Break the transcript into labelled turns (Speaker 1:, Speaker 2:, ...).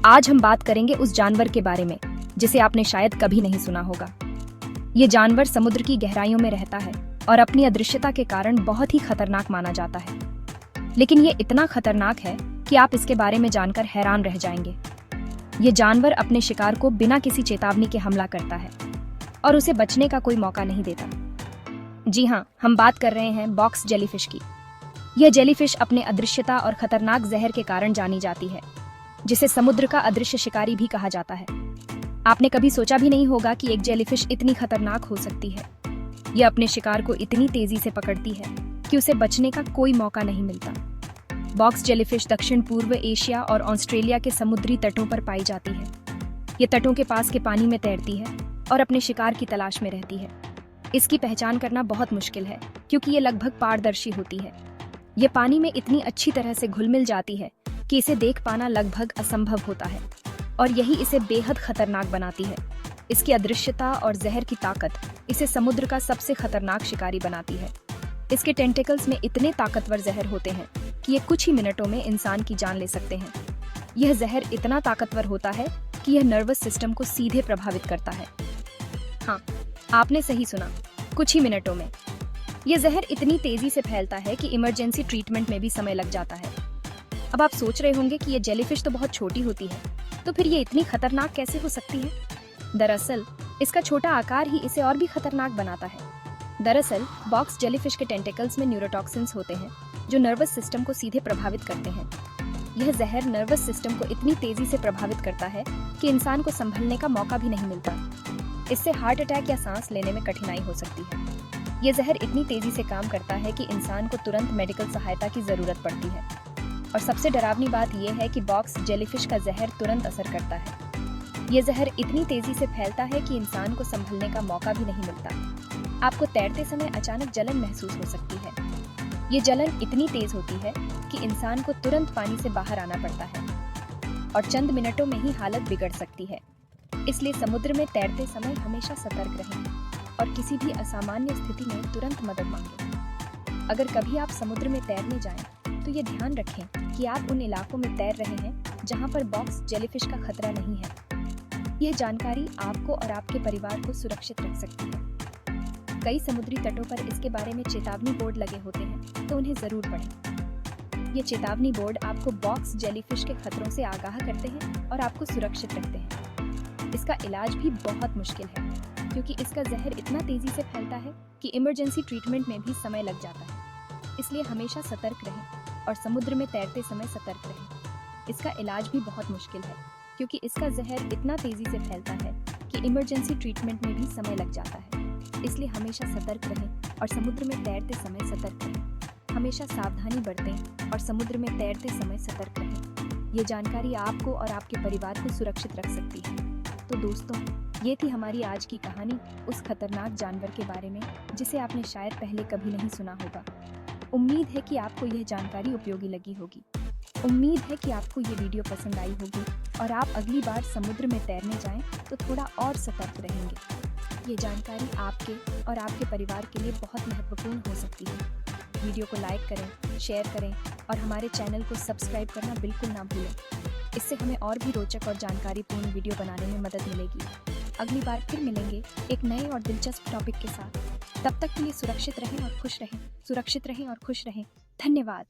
Speaker 1: आज हम बात करेंगे उस जानवर के बारे में जिसे आपने शायद कभी नहीं सुना होगा। ये जानवर समुद्र की गहराइयों में रहता है और अपनी अदृश्यता के कारण बहुत ही खतरनाक माना जाता है। लेकिन ये इतना खतरनाक है कि आप इसके बारे में जानकर हैरान रह जाएंगे। ये जानवर अपने शिकार को बिना किसी चेतावनी के हमला करता है और उसे बचने का कोई मौका नहीं देता। जी हाँ, हम बात कर रहे हैं बॉक्स जेलीफिश की। यह जेलीफिश अपने अदृश्यता और खतरनाक जहर के कारण जानी जाती है, जिसे समुद्र का अदृश्य शिकारी भी कहा जाता है। आपने कभी सोचा भी नहीं होगा कि एक जेलीफिश इतनी खतरनाक हो सकती है। यह अपने शिकार को इतनी तेजी से पकड़ती है कि उसे बचने का कोई मौका नहीं मिलता। बॉक्स जेलीफिश दक्षिण पूर्व एशिया और ऑस्ट्रेलिया के समुद्री तटों पर पाई जाती है। ये तटों के पास के पानी में तैरती है और अपने शिकार की तलाश में रहती है। इसकी पहचान करना बहुत मुश्किल है क्योंकि ये लगभग पारदर्शी होती है। ये पानी में इतनी अच्छी तरह से घुल मिल जाती है कि इसे देख पाना लगभग असंभव होता है और यही इसे बेहद खतरनाक बनाती है। इसकी अदृश्यता और जहर की ताकत इसे समुद्र का सबसे खतरनाक शिकारी बनाती है। इसके टेंटिकल्स में इतने ताकतवर जहर होते हैं कि ये कुछ ही मिनटों में इंसान की जान ले सकते हैं। यह जहर इतना ताकतवर होता है कि यह नर्वस सिस्टम को सीधे प्रभावित करता है। हाँ, आपने सही सुना, कुछ ही मिनटों में। यह जहर इतनी तेजी से फैलता है कि इमरजेंसी ट्रीटमेंट में भी समय लग जाता है। अब आप सोच रहे होंगे कि ये जेलीफिश तो बहुत छोटी होती है, तो फिर ये इतनी खतरनाक कैसे हो सकती है? दरअसल इसका छोटा आकार ही इसे और भी खतरनाक बनाता है। दरअसल बॉक्स जेलीफिश के टेंटिकल्स में न्यूरोटॉक्सिन्स होते हैं जो नर्वस सिस्टम को सीधे प्रभावित करते हैं। यह जहर नर्वस सिस्टम को इतनी तेजी से प्रभावित करता है कि इंसान को संभलने का मौका भी नहीं मिलता। इससे हार्ट अटैक या सांस लेने में कठिनाई हो सकती है। यह जहर इतनी तेजी से काम करता है कि इंसान को तुरंत मेडिकल सहायता की जरूरत पड़ती है। और सबसे डरावनी बात यह है कि बॉक्स जेलीफिश का जहर तुरंत असर करता है। यह जहर इतनी तेजी से फैलता है कि इंसान को संभलने का मौका भी नहीं मिलता। आपको तैरते समय अचानक जलन महसूस हो सकती है। ये जलन इतनी तेज होती है कि इंसान को तुरंत पानी से बाहर आना पड़ता है और चंद मिनटों में ही हालत बिगड़ सकती है। इसलिए समुद्र में तैरते समय हमेशा सतर्क रहें और किसी भी असामान्य स्थिति में तुरंत मदद मांगें। अगर कभी आप समुद्र में तैरने जाएं, तो ये ध्यान रखें कि आप उन इलाकों में तैर रहे हैं जहां पर बॉक्स जेलीफिश का खतरा नहीं है। यह जानकारी आपको और आपके परिवार को सुरक्षित रख सकती है। कई समुद्री तटों पर इसके बारे में चेतावनी बोर्ड लगे होते हैं, तो उन्हें जरूर पढ़ें। ये चेतावनी बोर्ड आपको बॉक्स जेलीफिश के खतरों से आगाह करते हैं और आपको सुरक्षित रखते हैं। इसका इलाज भी बहुत मुश्किल है क्योंकि इसका जहर इतना तेजी से फैलता है कि इमरजेंसी ट्रीटमेंट में भी समय लग जाता है। इसलिए हमेशा सतर्क रहें और समुद्र में तैरते समय सतर्क रहें। इसका इलाज भी बहुत मुश्किल है क्योंकि इसका जहर इतना तेजी से फैलता है कि इमरजेंसी ट्रीटमेंट में भी समय लग जाता है। इसलिए हमेशा सतर्क रहें और समुद्र में तैरते समय सतर्क रहें। हमेशा सावधानी बरतें और समुद्र में तैरते समय सतर्क रहें। ये जानकारी आपको और आपके परिवार को सुरक्षित रख सकती है। तो दोस्तों, ये थी हमारी आज की कहानी उस खतरनाक जानवर के बारे में जिसे आपने शायद पहले कभी नहीं सुना होगा। उम्मीद है कि आपको यह जानकारी उपयोगी लगी होगी। उम्मीद है कि आपको ये वीडियो पसंद आई होगी और आप अगली बार समुद्र में तैरने जाएं तो थोड़ा और सतर्क रहेंगे। ये जानकारी आपके और आपके परिवार के लिए बहुत महत्वपूर्ण हो सकती है। वीडियो को लाइक करें, शेयर करें और हमारे चैनल को सब्सक्राइब करना बिल्कुल ना भूलें। इससे हमें और भी रोचक और जानकारीपूर्ण वीडियो बनाने में मदद मिलेगी। अगली बार फिर मिलेंगे एक नए और दिलचस्प टॉपिक के साथ। तब तक के लिए सुरक्षित रहें और खुश रहें। सुरक्षित रहें और खुश रहें। धन्यवाद।